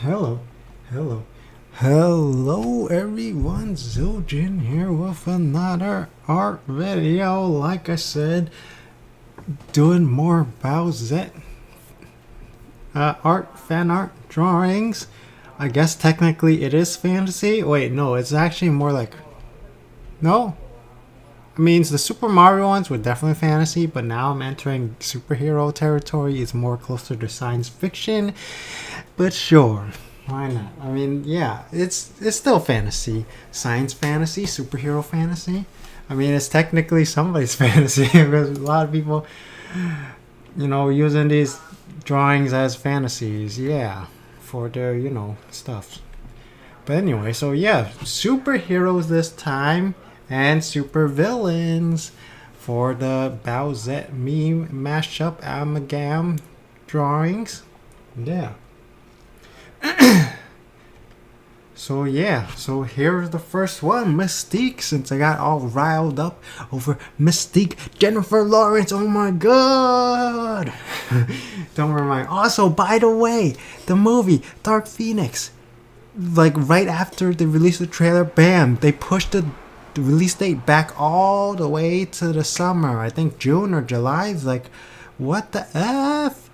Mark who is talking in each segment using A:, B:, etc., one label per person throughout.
A: Hello, hello, hello everyone, Ziljin here with another art video. Like I said, doing more BOWSETTE fan art drawings. I guess technically it is fantasy. Wait, no, it's actually more like, no? I mean, the Super Mario ones were definitely fantasy, but now I'm entering superhero territory. It's more closer to science fiction, but sure, why not? I mean, yeah, it's still fantasy, science fantasy, superhero fantasy. I mean, it's technically somebody's fantasy because a lot of people, using these drawings as fantasies, yeah, for their stuff. But anyway, so yeah, superheroes this time and super villains for the BOWSETTE meme mashup amalgam drawings. Yeah. So yeah, so here's the first one, Mystique, since I got all riled up over Mystique, Jennifer Lawrence, oh my god! Don't remind. Also, by the way, the movie, Dark Phoenix, like right after they released the trailer, bam, they pushed the release date back all the way to the summer. I think June or July. It's like, what the F?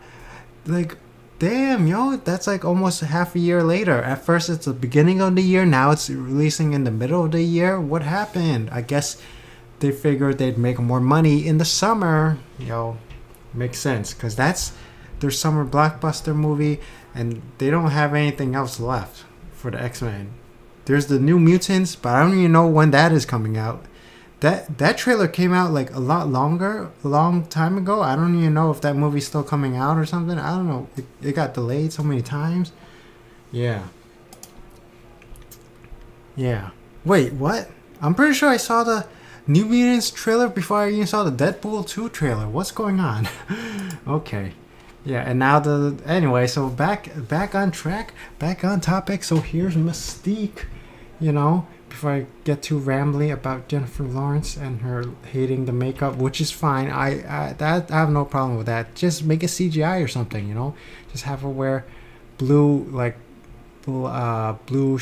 A: Like, damn, yo, that's like almost half a year later. At first it's the beginning of the year, now it's releasing in the middle of the year. What happened? I guess they figured they'd make more money in the summer. Yo, makes sense, because that's their summer blockbuster movie, and they don't have anything else left for the X-Men. There's the New Mutants, but I don't even know when that is coming out. That trailer came out like a long time ago. I don't even know if that movie's still coming out or something. I don't know. It got delayed so many times. Yeah. Yeah. Wait, what? I'm pretty sure I saw the New Mutants trailer before I even saw the Deadpool 2 trailer. What's going on? Okay. Yeah, and now anyway, so back on track, back on topic. So here's Mystique, before I get too rambly about Jennifer Lawrence and her hating the makeup, which is fine. I have no problem with that. Just make it CGI or something, Just have her wear blue blue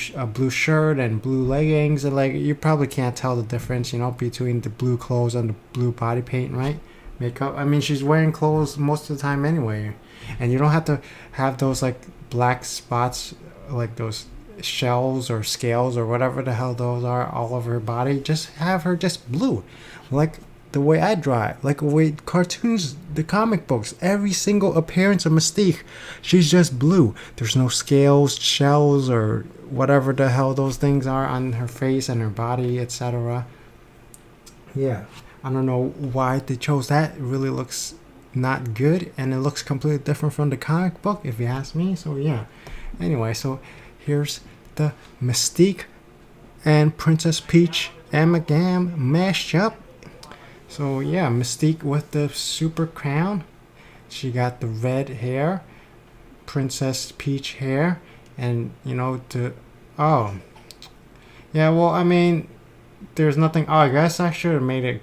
A: shirt and blue leggings, and like you probably can't tell the difference, between the blue clothes and the blue body paint, right? Makeup. I mean, she's wearing clothes most of the time anyway, and you don't have to have those like black spots, like those shells or scales or whatever the hell those are all over her body. Just have her just blue, like the way I draw it, like the way cartoons, the comic books, every single appearance of Mystique, she's just blue. There's no scales, shells, or whatever the hell those things are on her face and her body, etc. Yeah, I don't know why they chose that. It really looks not good, and it looks completely different from the comic book, if you ask me. So yeah, anyway, so here's the Mystique and Princess Peach amalgam mashup. So yeah, Mystique with the super crown. She got the red hair, Princess Peach hair, and oh yeah, well, I mean, there's nothing. Oh, I guess I should have made it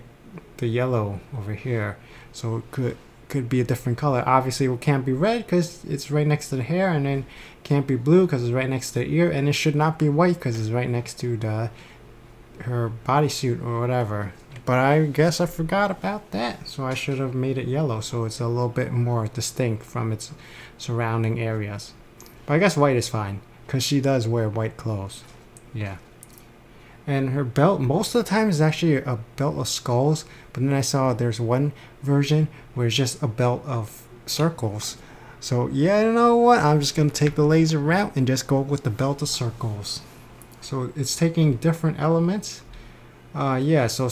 A: the yellow over here, so it could be a different color. Obviously it can't be red because it's right next to the hair, and then can't be blue because it's right next to the ear, and it should not be white because it's right next to her bodysuit or whatever. But I guess I forgot about that, so I should have made it yellow so it's a little bit more distinct from its surrounding areas. But I guess white is fine because she does wear white clothes. Yeah. And her belt, most of the time, is actually a belt of skulls. But then I saw there's one version where it's just a belt of circles. So yeah, you know what? I'm just going to take the laser route and just go with the belt of circles. So it's taking different elements. Yeah, so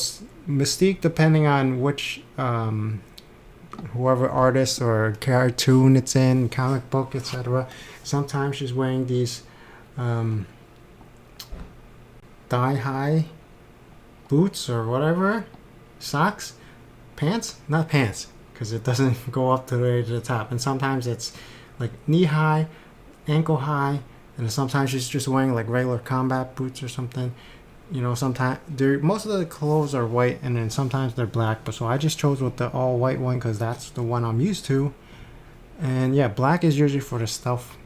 A: Mystique, depending on which, whoever artist or cartoon it's in, comic book, etc. Sometimes she's wearing these thigh-high boots or whatever, socks, pants, not pants, because it doesn't go up to the top. And sometimes it's like knee-high, ankle-high, and sometimes she's just wearing like regular combat boots or something. Sometimes most of the clothes are white, and then sometimes they're black. But so I just chose with the all-white one because that's the one I'm used to. And yeah, black is usually for the stealth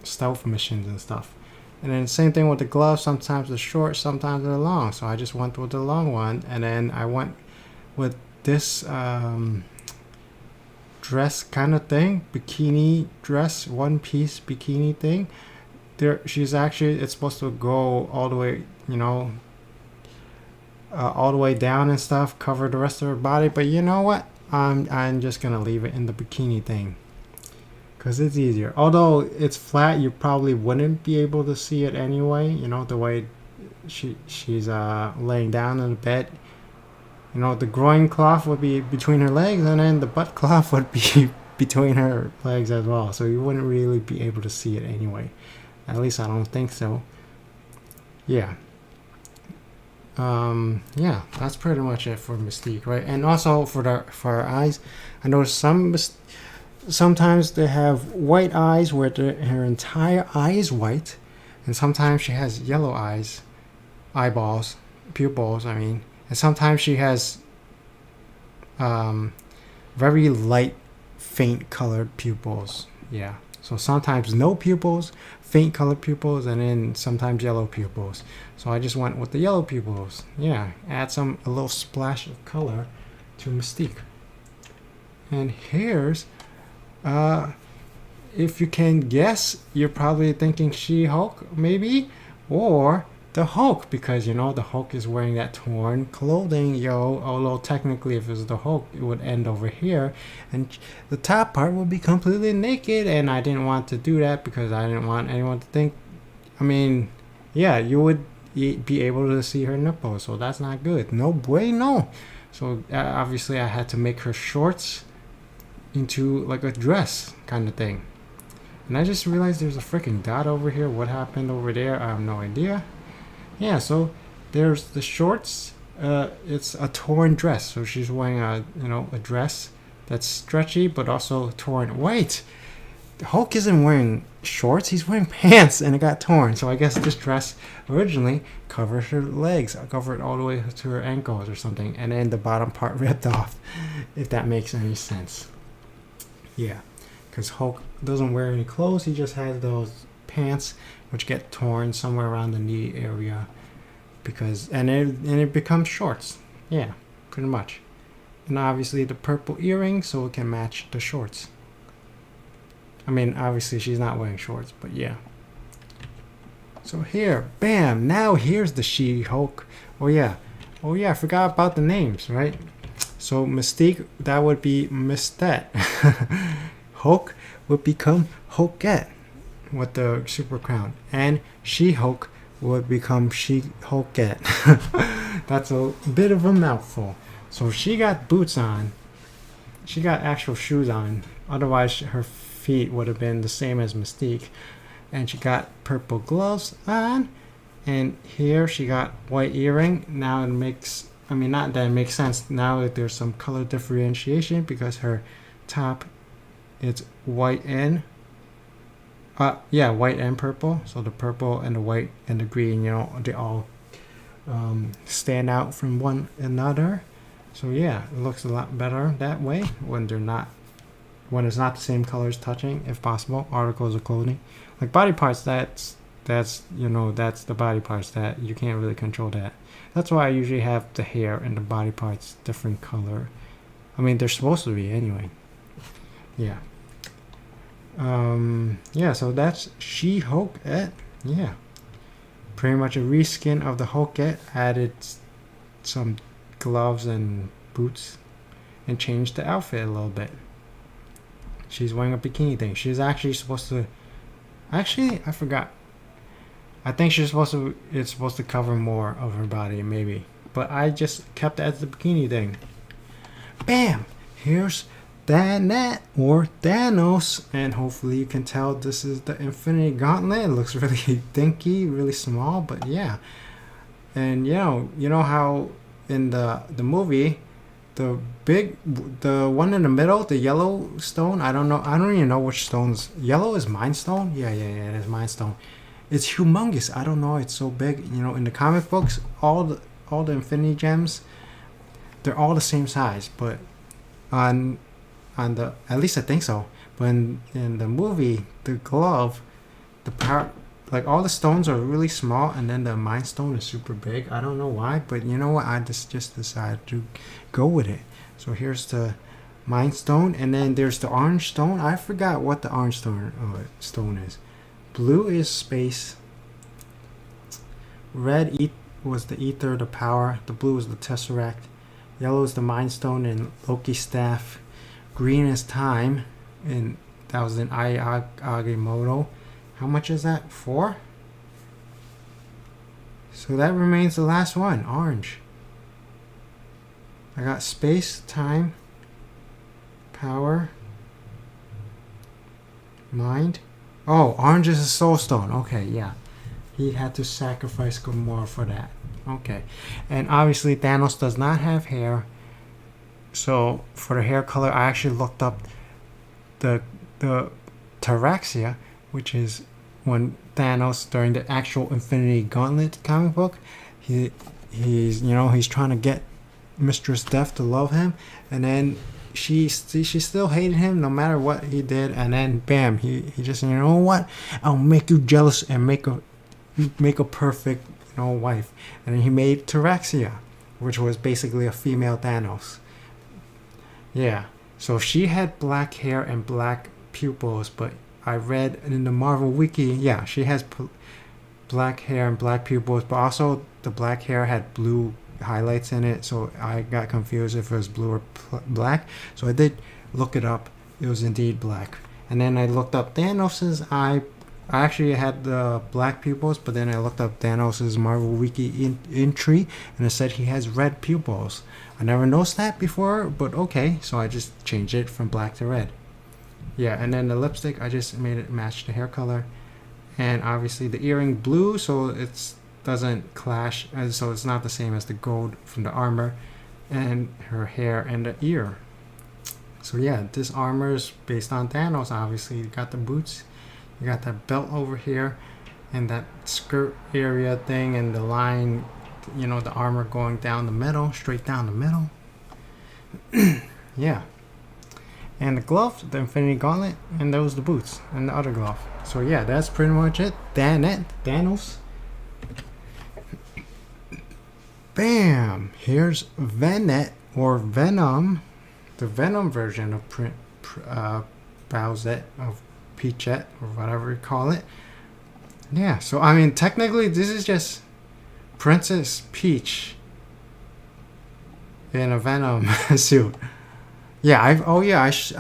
A: stealth missions and stuff. And then same thing with the gloves. Sometimes they're short, sometimes they're long. So I just went with the long one, and then I went with this dress kind of thing, bikini dress, one piece bikini thing. There, she's actually, it's supposed to go all the way, you know, all the way down and stuff, cover the rest of her body. But you know what? I'm just gonna leave it in the bikini thing, because it's easier. Although it's flat, you probably wouldn't be able to see it anyway. You know, the way she's laying down in the bed. You know, the groin cloth would be between her legs, and then the butt cloth would be between her legs as well. So you wouldn't really be able to see it anyway. At least I don't think so. Yeah. Yeah, that's pretty much it for Mystique, right? And also for her eyes, I noticed sometimes they have white eyes where her entire eye is white, and sometimes she has yellow eyeballs, pupils, I mean, and sometimes she has very light, faint colored pupils. Yeah, so sometimes no pupils, faint colored pupils, and then sometimes yellow pupils. So I just went with the yellow pupils. Yeah, add a little splash of color to Mystique. And here's, if you can guess, you're probably thinking She-Hulk maybe, or the Hulk, because you know the Hulk is wearing that torn clothing, yo. Although technically if it was the Hulk, it would end over here and the top part would be completely naked, and I didn't want to do that because I didn't want anyone to think, I mean, yeah, you would be able to see her nipples, so that's not good. No bueno. So obviously I had to make her shorts into like a dress kind of thing. And I just realized there's a freaking dot over here. What happened over there? I have no idea. Yeah, so there's the shorts. It's a torn dress, so she's wearing a dress that's stretchy but also torn. Wait, Hulk isn't wearing shorts, he's wearing pants, and it got torn. So I guess this dress originally covered her legs, covered all the way to her ankles or something, and then the bottom part ripped off, if that makes any sense. Yeah, because Hulk doesn't wear any clothes, he just has those pants which get torn somewhere around the knee area, because and it becomes shorts. Yeah, pretty much. And obviously the purple earring so it can match the shorts. I mean, obviously she's not wearing shorts, but yeah. So here, bam, now here's the She-Hulk. Oh yeah, I forgot about the names, right? So Mystique, that would be Mystique. Hulk would become Hulkette with the super crown, and She-Hulk would become She-Hulkette. That's a bit of a mouthful. So she got boots on, she got actual shoes on, otherwise her feet would have been the same as Mystique. And she got purple gloves on, and here she got white earring. Now it makes, I mean, not that it makes sense now that there's some color differentiation, because her top, it's white and white and purple. So the purple and the white and the green, they all stand out from one another. So yeah, it looks a lot better that way when it's not the same colors touching, if possible. Articles of clothing, like body parts, that's the body parts that you can't really control that. That's why I usually have the hair and the body parts different color. I mean, they're supposed to be anyway. Yeah. So that's She-Hulkette. Yeah, pretty much a reskin of the Hulkette. Added some gloves and boots and changed the outfit a little bit. She's wearing a bikini thing. She's actually supposed to, I forgot, I think it's supposed to cover more of her body maybe, but I just kept it as the bikini thing. Bam, here's Fanart or Thanos, and hopefully you can tell this is the Infinity Gauntlet. It looks really dinky, really small, but yeah. And you know how in the movie, the one in the middle, the yellow stone, I don't even know which stones. Yellow is Mind Stone. Yeah, it is Mind Stone. It's humongous. I don't know, it's so big. In the comic books, all the Infinity Gems, they're all the same size, but at least I think so. But in the movie, the glove, the power, like all the stones are really small, and then the Mind Stone is super big. I don't know why, but you know what? I just decided to go with it. So here's the Mind Stone, and then there's the Orange Stone. I forgot what the Orange Stone is. Blue is space. Red was the Ether, the power. The blue is the Tesseract. Yellow is the Mind Stone and Loki's staff. Green is time, and that was in Agimoto. How much is that? 4? So that remains the last one, orange. I got space, time, power, mind. Oh, orange is a soul stone. Okay, yeah. He had to sacrifice Gamora for that. Okay. And obviously Thanos does not have hair. So for the hair color, I actually looked up the Taraxia, which is when Thanos, during the actual Infinity Gauntlet comic book, he's trying to get Mistress Death to love him, and then she still hated him no matter what he did, and then bam, he just, you know what, I'll make you jealous and make a perfect, wife. And then he made Taraxia, which was basically a female Thanos. Yeah, so she had black hair and black pupils, but I read in the Marvel Wiki, yeah, she has black hair and black pupils, but also the black hair had blue highlights in it, so I got confused if it was blue or black. So I did look it up. It was indeed black. And then I looked up Thanos's eye. I actually had the black pupils, but then I looked up Thanos's Marvel Wiki entry, and it said he has red pupils. I never noticed that before, but okay, so I just changed it from black to red. Yeah, and then the lipstick, I just made it match the hair color. And obviously the earring blue, so it doesn't clash, and so it's not the same as the gold from the armor. And her hair and the ear. So yeah, this armor is based on Thanos, obviously. You got the boots, you got that belt over here, and that skirt area thing, and the line, the armor going down the middle, straight down the middle. Yeah. And the glove, the Infinity Gauntlet, and those the boots, and the other glove. So yeah, that's pretty much it. Thanos. Bam! Here's Venet, or Venom, the Venom version of Bowsette, of Peachette, or whatever you call it. Yeah, so I mean, technically this is just Princess Peach in a Venom suit. Yeah,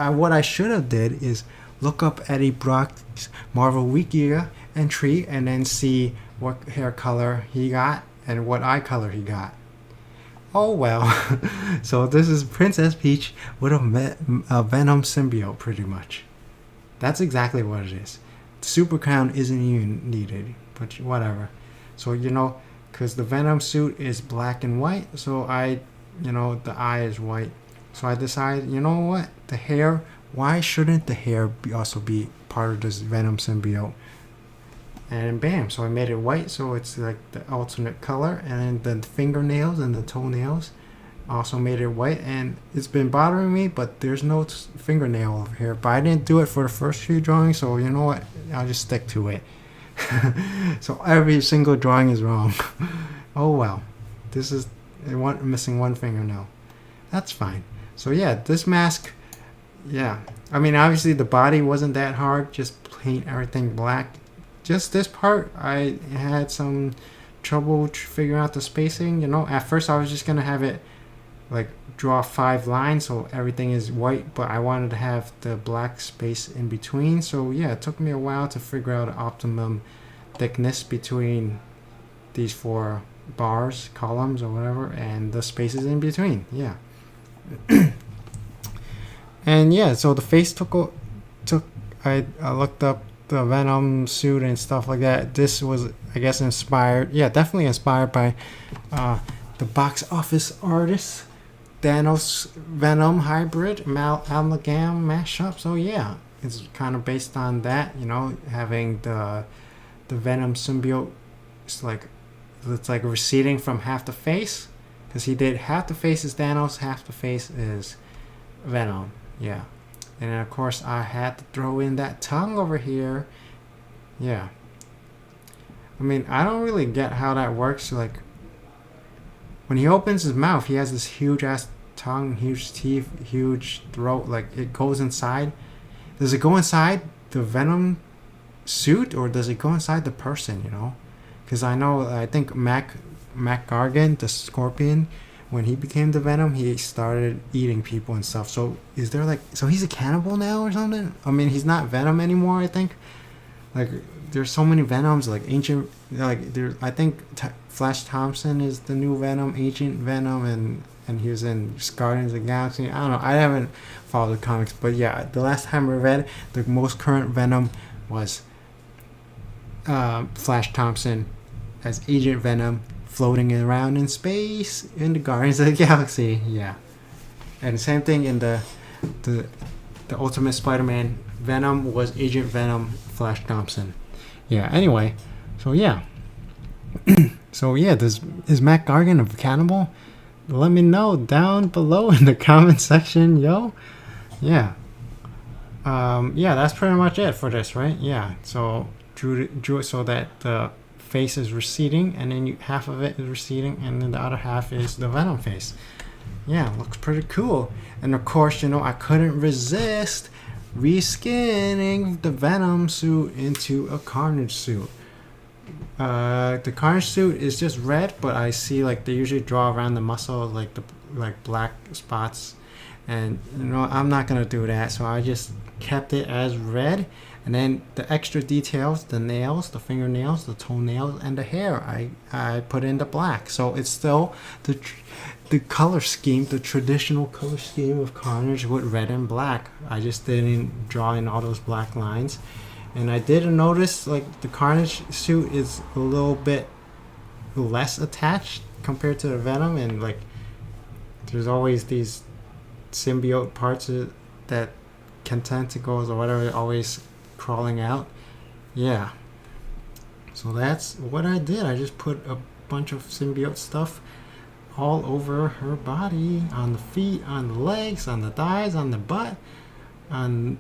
A: what I should have did is look up Eddie Brock's Marvel Wiki entry and then see what hair color he got and what eye color he got. Oh well. So this is Princess Peach with a Venom symbiote, pretty much. That's exactly what it is. The super crown isn't even needed, but whatever. So because the Venom suit is black and white, so the eye is white. So I decided, you know what? The hair, why shouldn't the hair also be part of this Venom symbiote? And bam, so I made it white, so it's like the alternate color. And then the fingernails and the toenails also made it white. And it's been bothering me, but there's no fingernail over here. But I didn't do it for the first few drawings, so you know what? I'll just stick to it. So every single drawing is wrong. Oh well. This is missing one fingernail. That's fine. So yeah, this mask, yeah. I mean, obviously the body wasn't that hard. Just paint everything black. Just this part, I had some trouble figuring out the spacing. At first I was just gonna have it like draw 5 lines so everything is white, but I wanted to have the black space in between. So yeah, it took me a while to figure out the optimum thickness between these 4 bars, columns, or whatever, and the spaces in between. Yeah. And yeah, so the face I looked up the Venom suit and stuff like that. This was, I guess, inspired, definitely inspired by the box office artist Thanos Venom hybrid amalgam mashup. So yeah, it's kind of based on that, having the Venom symbiote. It's like receding from half the face, because he did half the face is Thanos, half the face is Venom. Yeah. And then of course I had to throw in that tongue over here. Yeah. I mean, I don't really get how that works. Like, when he opens his mouth, he has this huge ass tongue, huge teeth, huge throat. Like, it goes inside. Does it go inside the Venom suit, or does it go inside the person, you know? Because I think Mac Gargan, the Scorpion, when he became the Venom, he started eating people and stuff. So is there like, so he's a cannibal now or something? I mean, he's not Venom anymore, I think. Like, there's so many Venoms, like ancient, like there. I think Flash Thompson is the new Venom, Ancient Venom, and he was in Guardians of the Galaxy. I don't know. I haven't followed the comics, but yeah, the last time I read, the most current Venom was Flash Thompson as Agent Venom, floating around in space in the Guardians of the Galaxy. Yeah, and the same thing in the Ultimate Spider-Man. Venom was Agent Venom, Flash Thompson. Yeah. Anyway, so yeah, so yeah, is Mac Gargan a cannibal? Let me know down below in the comment section, yo. Yeah. Yeah, that's pretty much it for this, right? Yeah. So drew it so that the face is receding, and then half of it is receding, and then the other half is the Venom face. Yeah, looks pretty cool. And of course, you know, I couldn't resist reskinning the Venom suit into a Carnage suit. The Carnage suit is just red, but I see like they usually draw around the muscle like the black spots, and you know, I'm not gonna do that, so I just kept it as red. And then the extra details, the nails, the fingernails, the toenails, and the hair, I put in the black. So it's still the color scheme, the traditional color scheme of Carnage with red and black. I just didn't draw in all those black lines. And I did notice like the Carnage suit is a little bit less attached compared to the Venom, and like there's always these symbiote parts that can tentacles or whatever always crawling out. Yeah, so that's what I did. I just put a bunch of symbiote stuff all over her body, on the feet, on the legs, on the thighs, on the butt, on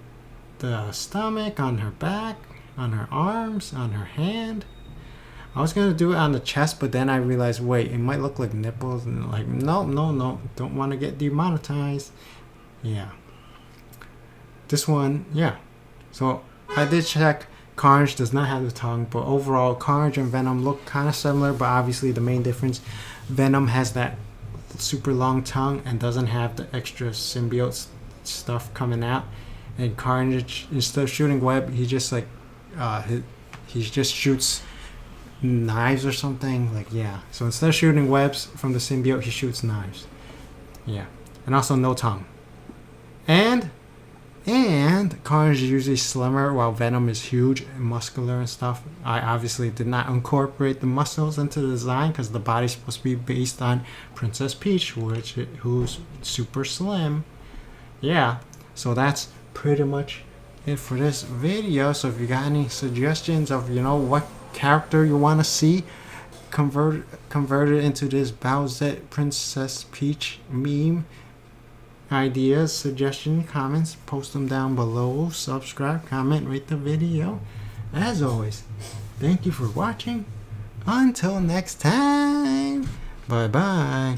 A: the stomach, on her back, on her arms, on her hand. I was gonna do it on the chest, but then I realized, wait, it might look like nipples, and like, no, don't want to get demonetized. Yeah, this one, yeah. So I did check. Carnage does not have the tongue, but overall Carnage and Venom look kind of similar, but obviously the main difference, Venom has that super long tongue and doesn't have the extra symbiote stuff coming out. And Carnage, instead of shooting web, he just like he just shoots knives or something. Like, yeah, so instead of shooting webs from the symbiote, he shoots knives. Yeah, and also no tongue. And Carnage is usually slimmer, while Venom is huge and muscular and stuff. I obviously did not incorporate the muscles into the design because the body's supposed to be based on Princess Peach, who's super slim. Yeah, so that's pretty much it for this video. So if you got any suggestions of, you know, what character you want to see converted into this BOWSETTE Princess Peach meme, ideas, suggestions, comments, post them down below. Subscribe, comment, rate the video. As always, thank you for watching. Until next time, bye.